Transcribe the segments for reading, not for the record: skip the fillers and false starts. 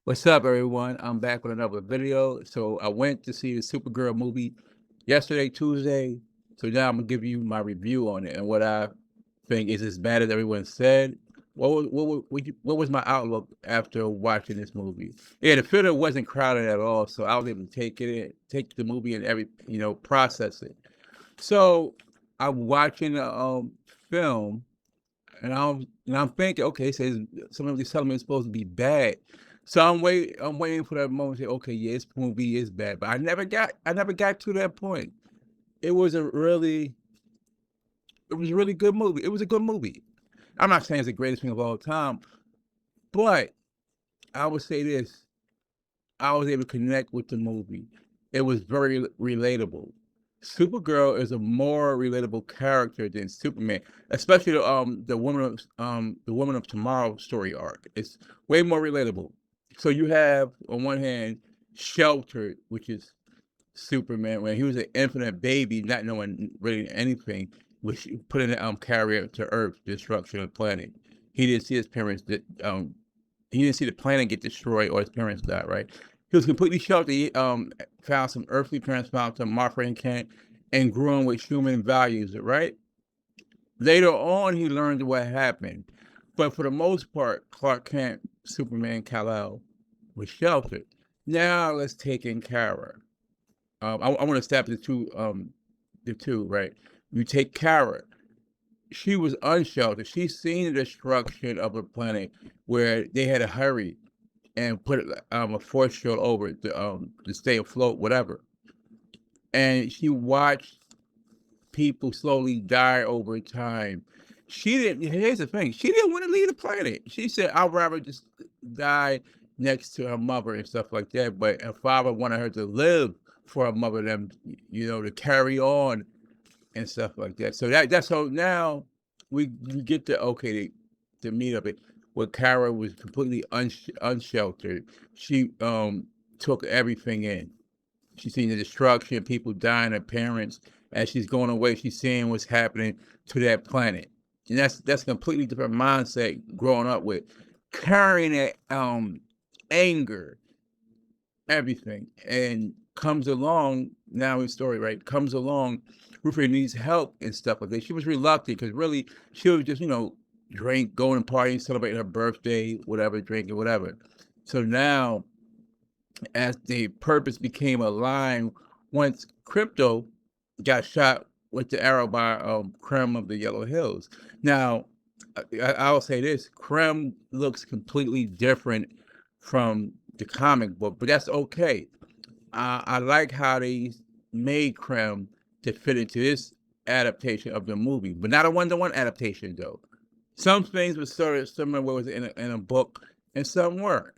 What's up, everyone? I'm back with another video. So I went to see the Supergirl movie yesterday, Tuesday. So now I'm gonna give you my review on it and what I think is as bad as everyone said. What was my outlook after watching this movie? Yeah, the theater wasn't crowded at all, so I was able to take the movie and process it. So I'm watching the film and I'm thinking, okay, so somebody telling me it's supposed to be bad. So I'm waiting for that moment to say, okay, yeah, this movie is bad. But I never got to that point. It was it was a really good movie. It was a good movie. I'm not saying it's the greatest thing of all time, but I would say this. I was able to connect with the movie. It was very relatable. Supergirl is a more relatable character than Superman, especially the Woman of Tomorrow story arc. It's way more relatable. So you have on one hand Sheltered, which is Superman when he was an infinite baby, not knowing really anything, which put in a carrier to Earth, destruction of the planet. He didn't see his parents he didn't see the planet get destroyed or his parents die, right? He was completely sheltered. He found some earthly parents, found some Martha and Kent, and grew up with human values, right? Later on, he learned what happened. But for the most part, Clark Kent, Superman, Kal-El was sheltered. Now let's take in Kara. I want to step the two, right? You take Kara. She was unsheltered. She seen the destruction of a planet where they had to hurry and put a force shield over it to stay afloat, whatever. And she watched people slowly die over time. She didn't. Here's the thing: she didn't want to leave the planet. She said, "I'd rather just die next to her mother and stuff like that." But her father wanted her to live for her mother, them, to carry on and stuff like that. So that's so now we get to okay the meat of it. Where Kara was completely unsheltered. She took everything in. She's seeing the destruction, people dying, her parents. As she's going away, she's seeing what's happening to that planet. And that's a completely different mindset growing up with. Carrying that anger, everything. And comes along, now in story, right? Comes along, Ruffy needs help and stuff like that. She was reluctant because really she was just, drink, going to parties, celebrating her birthday, whatever, drinking, whatever. So now as the purpose became aligned once Krypto got shot with the arrow by Creme of the Yellow Hills. Now, I'll say this: Creme looks completely different from the comic book, but that's okay. I like how they made Creme to fit into this adaptation of the movie, but not a one-to-one adaptation though. Some things were sort of similar what was in a book, and some weren't.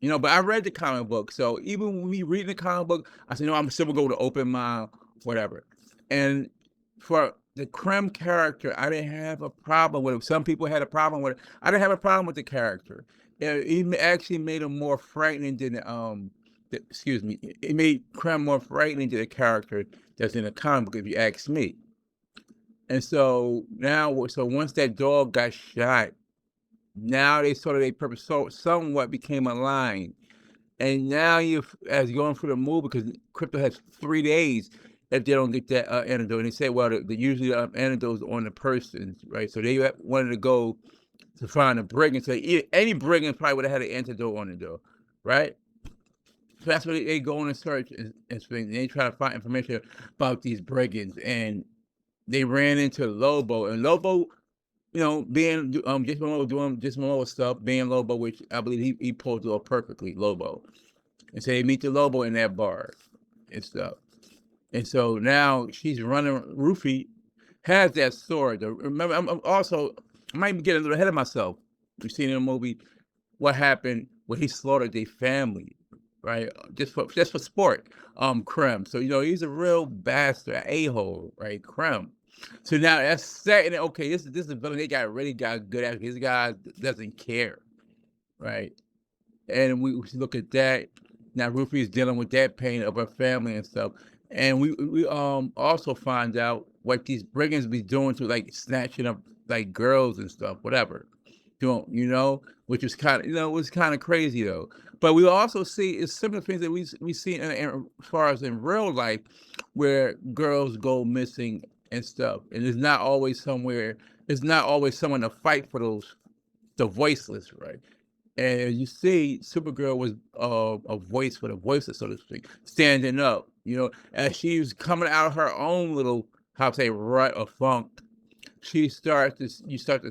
But I read the comic book, so even when we read the comic book, I said, no, I'm still gonna go to open mind, whatever. And for the Creme character, I didn't have a problem with it. Some people had a problem with it. I didn't have a problem with the character. It actually made him more frightening than excuse me. It made Creme more frightening than the character that's in the comic book, if you ask me. And so now, so once that dog got shot, now they sort of their purpose so somewhat became aligned. And now as you're going through the movie, because Krypto has 3 days if they don't get that antidote. And they say, well, the usually antidotes on the person, right? So they wanted to go to find a brigand. So any brigand probably would have had an antidote on it, though, right? So that's what they go on and search and they try to find information about these brigands. And they ran into Lobo, and Lobo, being Gizmo doing Gizmo stuff, being Lobo, which I believe he pulled it off perfectly, Lobo. And so they meet the Lobo in that bar and stuff. And so now she's running. Ruffy has that sword. Remember, I might be getting a little ahead of myself. We've seen in the movie what happened when he slaughtered their family, right? Just for sport. Creme. So he's a real bastard, a-hole, right? Creme. So now that's setting it. Okay, this is a villain. They really got good at it. This guy doesn't care, right? And we look at that. Now Ruffy is dealing with that pain of her family and stuff. And we also find out what these brigands be doing to like snatching up like girls and stuff, whatever. joint, which is kind of, it was kind of crazy though. But we also see it's similar things that we see as far as in real life, where girls go missing and stuff, and it's not always somewhere. It's not always someone to fight for the voiceless, right? And you see, Supergirl was a voice for the voiceless, so to speak, standing up, as she's coming out of her own little, how to say, rut or funk. You start to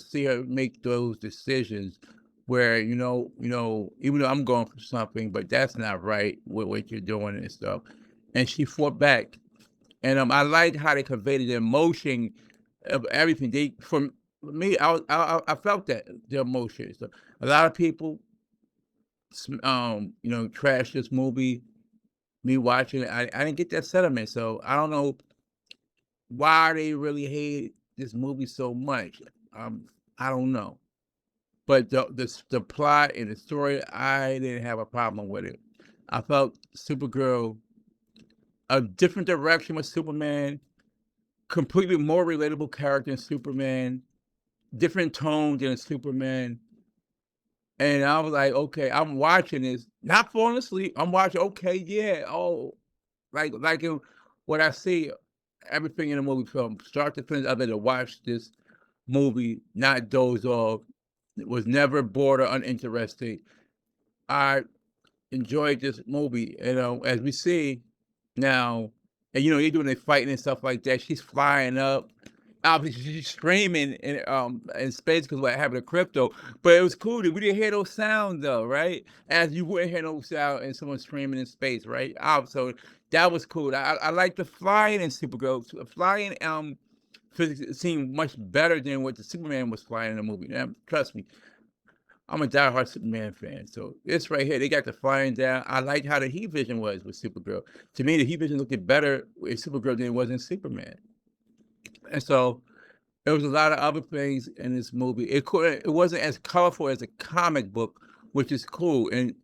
see her make those decisions where, even though I'm going for something, but that's not right with what you're doing and stuff. And she fought back. And I liked how they conveyed the emotion of everything. For me, I felt that the emotion. So a lot of people, trash this movie. Me watching it, I didn't get that sentiment. So I don't know why they really hate this movie so much. I don't know. But the plot and the story, I didn't have a problem with it. I felt Supergirl a different direction with Superman, completely more relatable character than Superman, different tone than Superman. And I was like, okay, I'm watching this, not falling asleep. I'm watching, okay, yeah, like in what I see, everything in the movie from start to finish. I've been to watch this movie, not doze off. It was never bored or uninterested. I enjoyed this movie, as we see now, and they're doing their fighting and stuff like that. She's flying up. Obviously, she's screaming in space because what happened to Krypto. But it was cool that we didn't hear those sounds though, right? As you wouldn't hear no sound and someone screaming in space, right? So that was cool. I like the flying in Supergirl. Flying physics seemed much better than what the Superman was flying in the movie. Now, trust me, I'm a diehard Superman fan. So this right here, they got the flying down. I liked how the heat vision was with Supergirl. To me, the heat vision looked better with Supergirl than it was in Superman. And so there was a lot of other things in this movie. It wasn't as colorful as a comic book, which is cool. And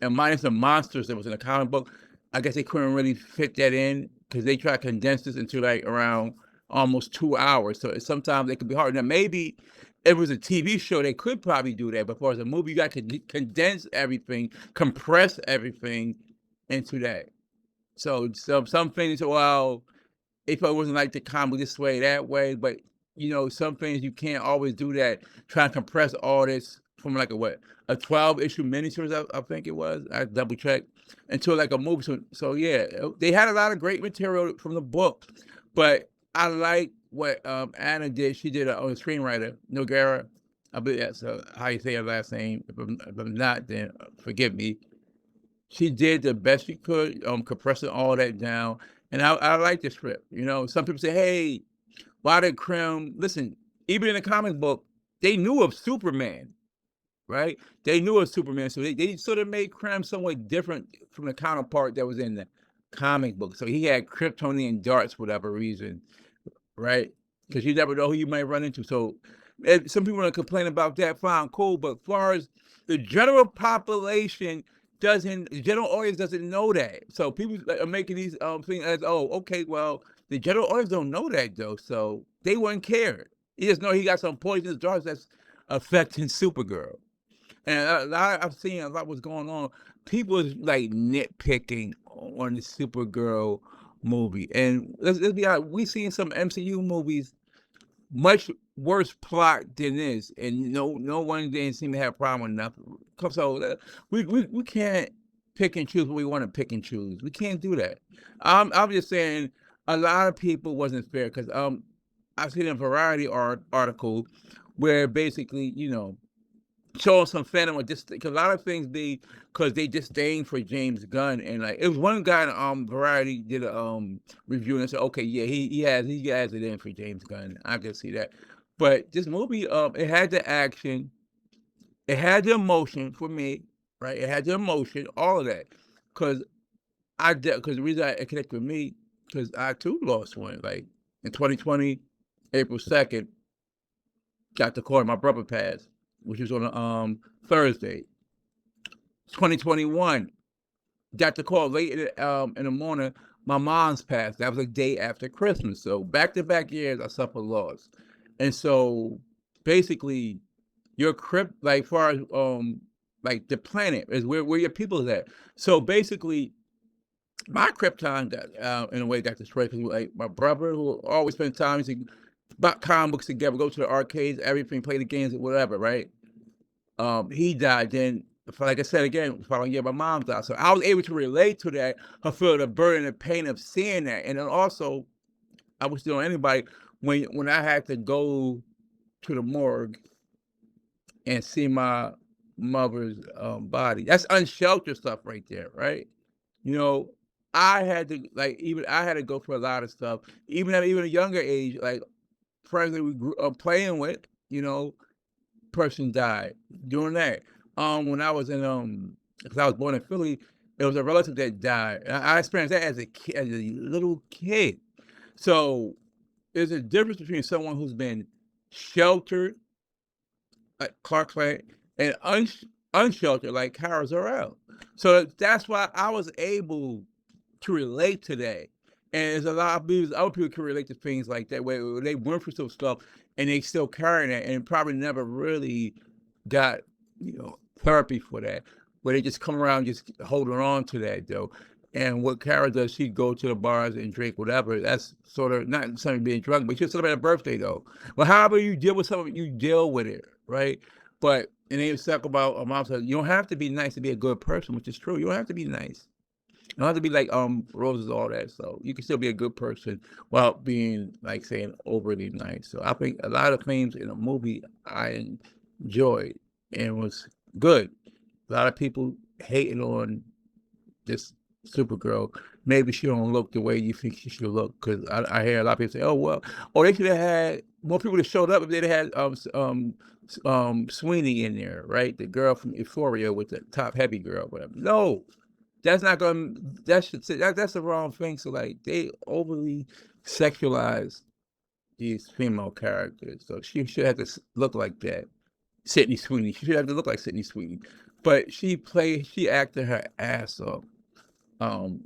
minus the monsters that was in the comic book, I guess they couldn't really fit that in because they tried to condense this into like around almost 2 hours. So sometimes it could be hard. Now maybe if it was a TV show, they could probably do that. But for as a movie, you got to condense everything, compress everything into that. So some things, well, if it wasn't like the comic this way, that way, but some things you can't always do that. Try to compress all this from like a 12-issue miniseries, I think it was. I double checked into like a movie. So yeah, they had a lot of great material from the book, but I like what Anna did. She did a screenwriter, Noguera. I believe that's how you say her last name. If I'm not, then forgive me. She did the best she could, compressing all that down. And I like the script. Some people say, hey, why did Creme, listen, even in the comic book, they knew of Superman, right? They knew of Superman. So they sort of made Creme somewhat different from the counterpart that was in the comic book. So he had Kryptonian darts for whatever reason, right? Because you never know who you might run into. So some people want to complain about that, fine, cool. But as far as the general population, the general audience doesn't know that. So people are making these things as, oh, okay, well, the general audience don't know that though, so they wouldn't care. You just know he got some poisonous drugs that's affecting Supergirl. And I've seen a lot what's going on. People is like nitpicking on the Supergirl movie. And let's be honest, we seen some MCU movies much worse plot than this, and no one didn't seem to have a problem with nothing. So we can't pick and choose what we want to pick and choose. We can't do that. I'm just saying a lot of people wasn't fair because I've seen a variety article where basically showing some fandom or just because a lot of things because they disdain for James Gunn, and like it was one guy in Variety did a review and said, okay, yeah, he has it in for James Gunn. I can see that. But this movie, it had the action, it had the emotion for me, right? It had the emotion, all of that. Because the reason it connected with me, because I too lost one. Like in 2020, April 2nd, got the call, my brother passed, which was on a Thursday. 2021, got the call late in the morning. My mom's passed. That was a day after Christmas. So back-to-back years, I suffered loss. And so basically, Your crypt, like far as like the planet is where your people is at. So basically, my Krypton got in a way got destroyed because like my brother who always spent time about comic books together, go to the arcades, everything, play the games, whatever, right? He died. Then, like I said again, the following year, my mom died. So I was able to relate to that, her feel the burden and pain of seeing that. And then also, I was telling anybody when I had to go to the morgue and see my mother's body. That's unsheltered stuff right there, right? You know, I had to like even I had to go through a lot of stuff, even at even a younger age, like friends that we grew up playing with, you know, person died doing that. When I was in because I was born in Philly, it was a relative that died. I experienced that as a kid, as a little kid. So there's a difference between someone who's been sheltered, like Clark Kent, and unsheltered, like zor-el. So that's why I was able to relate to that. And there's a lot of people, other people can relate to things like that, where they went through some stuff and they still carrying that and probably never really got, therapy for that. Where they just come around just holding on to that though. And what Kara does, she'd go to the bars and drink whatever. That's sort of not something being drunk, but she'll celebrate a birthday though. Well, however you deal with something, you deal with it, right? But and they talk about mom said you don't have to be nice to be a good person, which is true. You don't have to be nice. You don't have to be like roses, all that. So you can still be a good person without being like saying overly nice. So I think a lot of things in a movie I enjoyed and was good. A lot of people hating on this Supergirl. Maybe she don't look the way you think she should look. Because I hear a lot of people say, "Oh well, oh they should have had more people that showed up if they'd had Sweeney in there, right? The girl from Euphoria with the top heavy girl, whatever." No, that's not gonna. That's the wrong thing. So like they overly sexualize these female characters. So she should have to look like that. Sydney Sweeney. She should have to look like Sydney Sweeney. But she acted her ass off.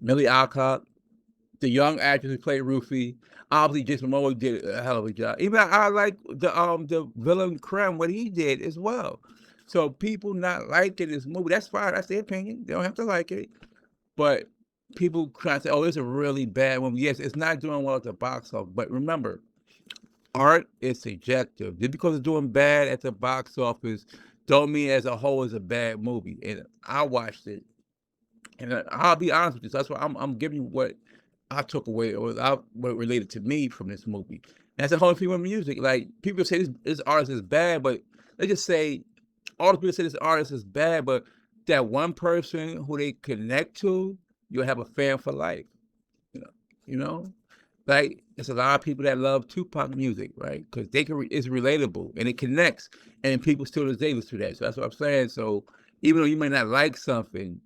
Millie Alcott, the young actress who played Ruffy, obviously Jason Momoa did a hell of a job. Even I like the villain Creme, what he did as well. So people not liking this movie, that's fine. That's their opinion. They don't have to like it. But people try to say, "Oh, it's a really bad movie." Yes, it's not doing well at the box office. But remember, art is subjective. Just because it's doing bad at the box office, don't mean as a whole it's a bad movie. And I watched it, and I'll be honest with you. So that's why I'm giving you what I took away or what related to me from this movie. And that's the whole thing with music. Like people say this artist is bad, but they just say all the people say this artist is bad, but that one person who they connect to, you'll have a fan for life. You know, you know. Like there's a lot of people that love Tupac music, right? Because it's relatable and it connects, and people still to this day listen to that. So that's what I'm saying. So even though you may not like something,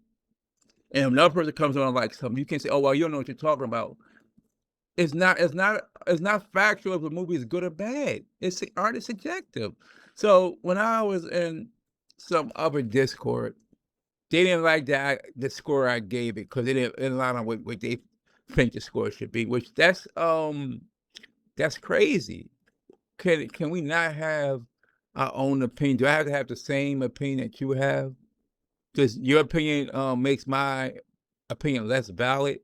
and another person comes on and likes something, you can't say, "Oh well, you don't know what you're talking about." It's not factual if the movie is good or bad. It's art is subjective. So when I was in some other Discord, they didn't like the score I gave it because it didn't line up with what they think the score should be, which that's crazy. Can we not have our own opinion? Do I have to have the same opinion that you have? Does your opinion makes my opinion less valid?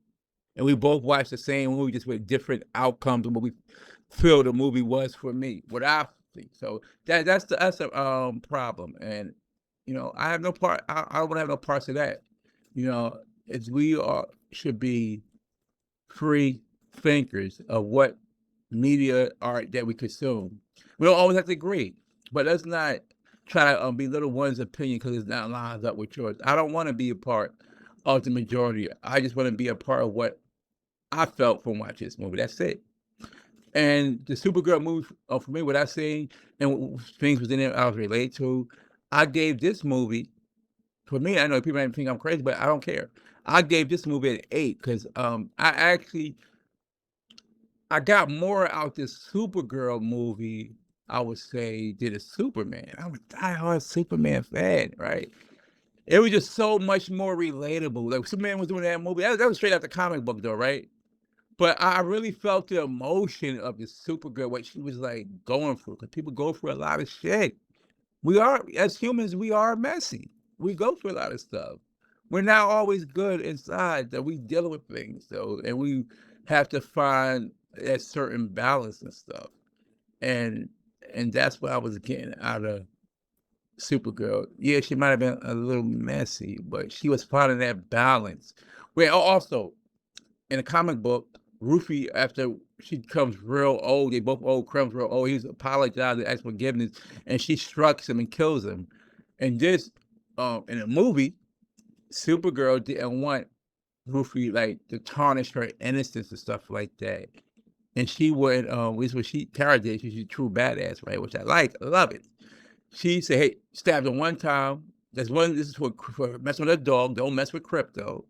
And we both watched the same movie just with different outcomes of what we feel the movie was for me. What I think. So that's a problem. And I have no part. I don't want to have no parts of that. It's we should be free thinkers of what media art that we consume. We don't always have to agree, but let's not try to belittle one's opinion because it's not lines up with yours. I don't want to be a part of the majority. I just want to be a part of what I felt from watching this movie. That's it. And the Supergirl movie, for me, what I seen and things within it I was related to, I gave this movie, for me, I know people might think I'm crazy, but I don't care. I gave this movie an 8 because I got more out this Supergirl movie, I would say, than a Superman. I'm a diehard Superman fan, right? It was just so much more relatable. Like Superman was doing that movie. That was straight out the comic book, though, right? But I really felt the emotion of the Supergirl, what she was like going through, because people go through a lot of shit. We are, as humans, we are messy. We go through a lot of stuff. We're not always good inside, that we dealing with things, though, and we have to find a certain balance and stuff. And and that's what I was getting out of Supergirl. Yeah, she might have been a little messy, but she was finding that balance. Well, also in the comic book, Ruffy, after she becomes real old, they both old, Creme's real old, he's apologizing, asks forgiveness, and she strikes him and kills him. And this, in the movie, Supergirl didn't want Ruffy like to tarnish her innocence and stuff like that. And she would, at least what she Kara did, she's a true badass, right? Which I like, I love it. She said, "Hey, stabbed him one time. This is for messing with a dog. Don't mess with Krypto."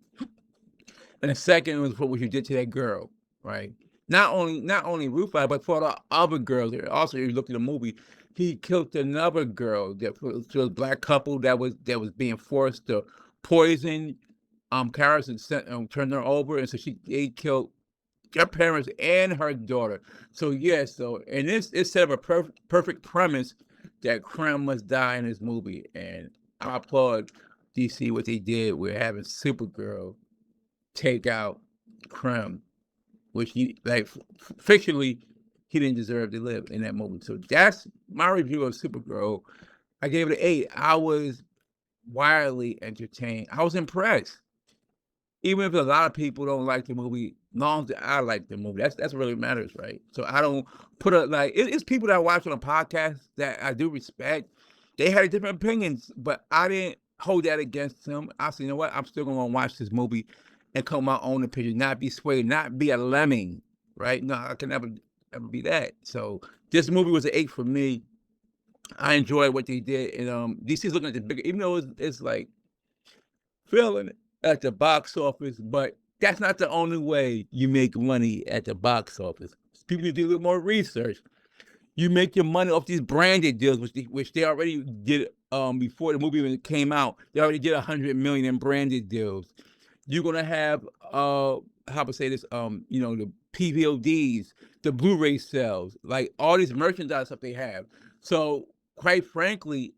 And the second was for what you did to that girl, right? Not only Rufai, but for the other girls. Also, if you look at the movie, he killed another girl that was a black couple that was being forced to poison Karis and turn her over, and so they killed their parents and her daughter. So yes, and this it set up a perfect premise that Creme must die in this movie, and I applaud DC what they did with having Supergirl take out Creme, which he like fictionally he didn't deserve to live in that movie. So that's my review of Supergirl. I gave it an 8. I was wildly entertained. I was impressed. Even if a lot of people don't like the movie, long as I like the movie, that's what really matters, right? So I don't put a it's people that I watch on a podcast that I do respect. They had different opinions, but I didn't hold that against them. I said, you know what? I'm still gonna watch this movie and come my own opinion, not be swayed, not be a lemming, right? No, I can never be that. So this movie was an 8 for me. I enjoyed what they did, and DC's looking at the bigger, even though it's like feeling at the box office, but that's not the only way you make money at the box office. People need to do a little more research. You make your money off these branded deals, which they already did before the movie even came out. They already did 100 million in branded deals. You're gonna have how to say this, the PVODs, the Blu-ray sales, like all these merchandise stuff they have. So quite frankly,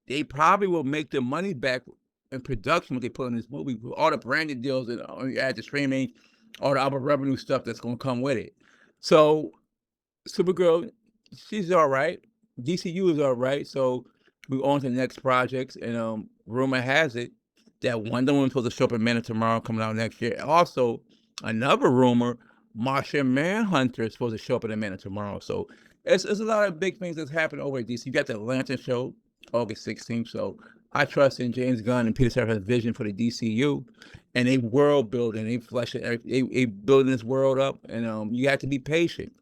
they probably will make their money back in production what they put in this movie, all the branded deals and add the streaming, all the other revenue stuff that's gonna come with it. So Supergirl, she's all right. DCU is all right. So we're on to the next projects, and rumor has it that Wonder Woman's supposed to show up in Man of Tomorrow coming out next year. Also, another rumor, Martian Manhunter is supposed to show up in the Man of Tomorrow. So it's a lot of big things that's happening over at DC. You got the Lantern show August 16th. So I trust in James Gunn and Peter Safran's vision for the DCU, and they world building, they flesh it, they building this world up, and you have to be patient.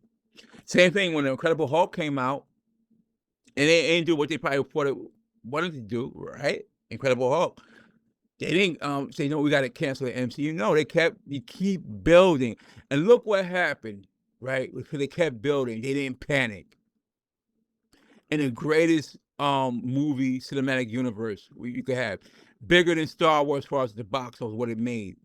Same thing when the Incredible Hulk came out, and they didn't do what they probably thought it wanted to do, right? Incredible Hulk. They didn't say, no, we got to cancel the MCU. No, they keep building. And look what happened, right? Because they kept building. They didn't panic. In the greatest movie cinematic universe you could have, bigger than Star Wars as far as the box office, what it made.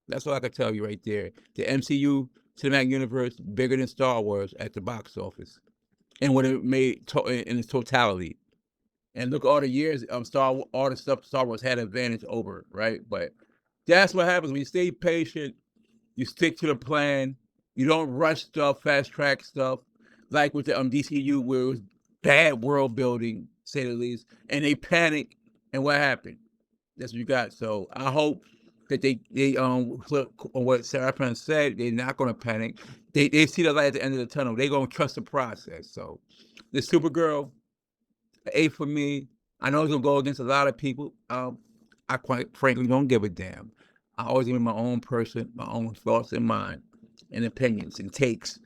That's all I can tell you right there. The MCU cinematic universe, bigger than Star Wars at the box office, and what it made in its totality. And look, all the years, all the stuff Star Wars had advantage over, right? But that's what happens when you stay patient. You stick to the plan. You don't rush stuff, fast track stuff, like with the DCU, where it was bad world building, say the least, and they panic. And what happened? That's what you got. So I hope that they what Sarah Pan said, they're not going to panic. They see the light at the end of the tunnel. They're going to trust the process. So the Supergirl, 8 for me. I know it's gonna go against a lot of people. I quite frankly don't give a damn. I always give my own person, my own thoughts in mind, and opinions and takes,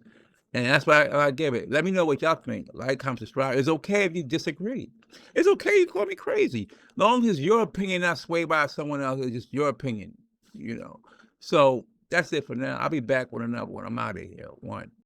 and that's why I give it. Let me know what y'all think. Like, comment, subscribe. It's okay if you disagree. It's okay you call me crazy, long as your opinion not swayed by someone else. It's just your opinion, So that's it for now. I'll be back with another one. I'm out of here. One.